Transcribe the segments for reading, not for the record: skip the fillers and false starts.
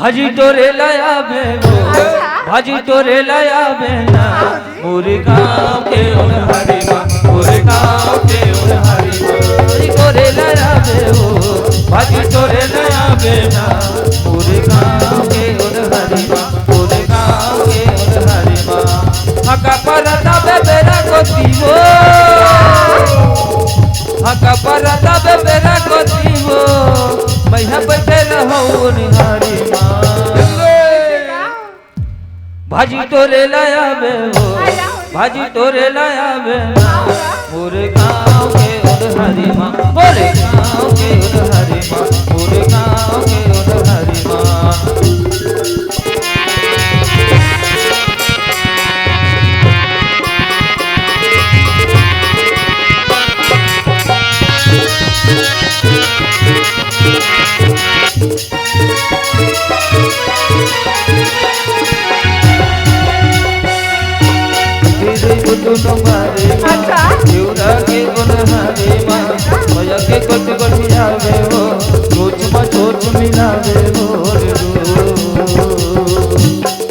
भाजी तोरे लाया बे वो, भाजी तोरे लाया बेना मोरे गाँव के उन हरी माँ, मोरे गाँव के उन हरी माँ। भाजी तोरे लाया बे वो, भाजी तोरे लाया बेना मोरे गाँव के उन हरी माँ, मोरे गाँव के उन हरी माँ। हका परता बे बेरा गोती वो, हका परता बे बेरा गोती वो, मैं बैठे रहूं निहारी माँ। भाजी तोरे लाया बे वो, भाजी तोरे लाया बे मोरे गाँव के उन हरी माँ, मोरे गाँव के उन हरी माँ, मोरे गाँव के उन हरी माँ। दोनों मारे देवरा के उन हरे माँ, भैया के कोट कोट मिलावे हो, सोच में सोच मिलावे हो रे रो।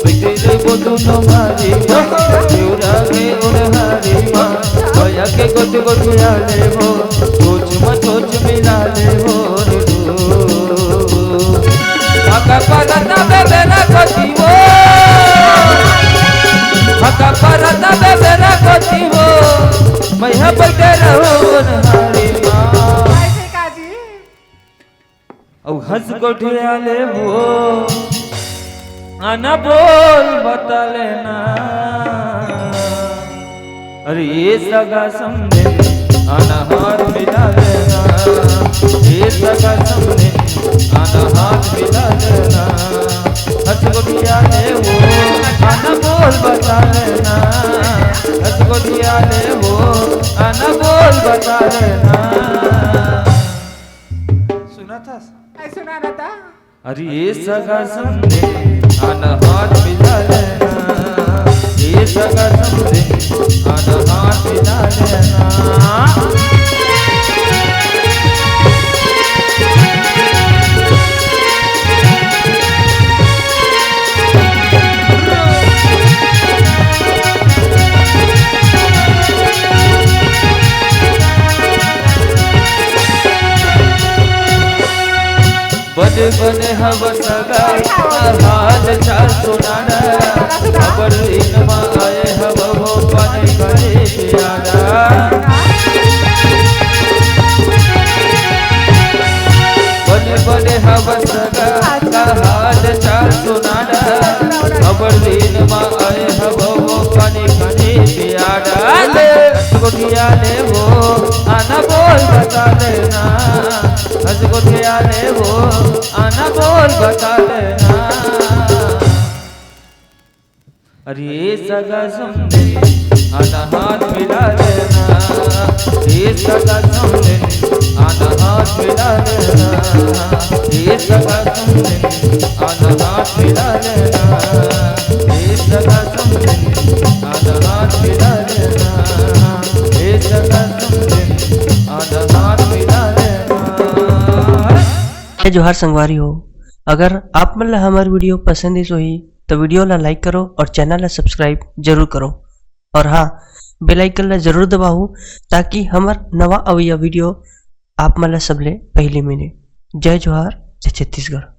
बेटे रे वो दोनों मारे देवरा के उन हरे माँ, भैया के कोट कोट मिलावे हो, सोच में सोच मिलावे हो रे रो। आका परता बे बेरा कोती वो, हका परता बे बेरा कोती वो, मैं बैठे रहूं हरी माँ। अब हंस गोठिया ले वो आना बोल बता लेना, अरे ये सगा समझे आना हाथ मिला लेना, ये सगा समझे आना हाथ मिला लेना। हंस गोठिया ले वो आना बोल बता लेना, हंस गोठिया ले वो आना बोल बता लेना। सुना था? सुना ना था? अरे ये सगा समझे आना हाथ मिला लेना, ये सगा समझे आना हाथ मिला लेना। बने बने हव सगा हाल चाल सुनाना, खबर इनमा आए हव वो पानी करे प्यारा। बने बने हव सगा हाल चाल सुनाना, खबर इनमा आए हव वो पानी करे प्यारा। गोठिया ले वो आना बोल बता लेना, हंस गोठिया ले वो आना बोल बता लेना। अरे सगा समझे आना हाथ मिला लेना, ये सगा समझे आना हाथ मिला लेना, ये सगा समझे आना हाथ मिला लेना, ये सगा समझे आना हाथ मिला लेना, ये सगा समझे आना हाथ मिला लेना। जोहार संगवारी हो, अगर आप मन ला हमार वीडियो पसंद ही सोही तो वीडियो ला लाइक करो और चैनल ला सब्सक्राइब जरूर करो, और हाँ बेल आइकन ला जरूर दबाओ ताकि हमार नवा अवैया वीडियो आप मन ला सबले पहले मिले। जय जोहार, जय छत्तीसगढ़।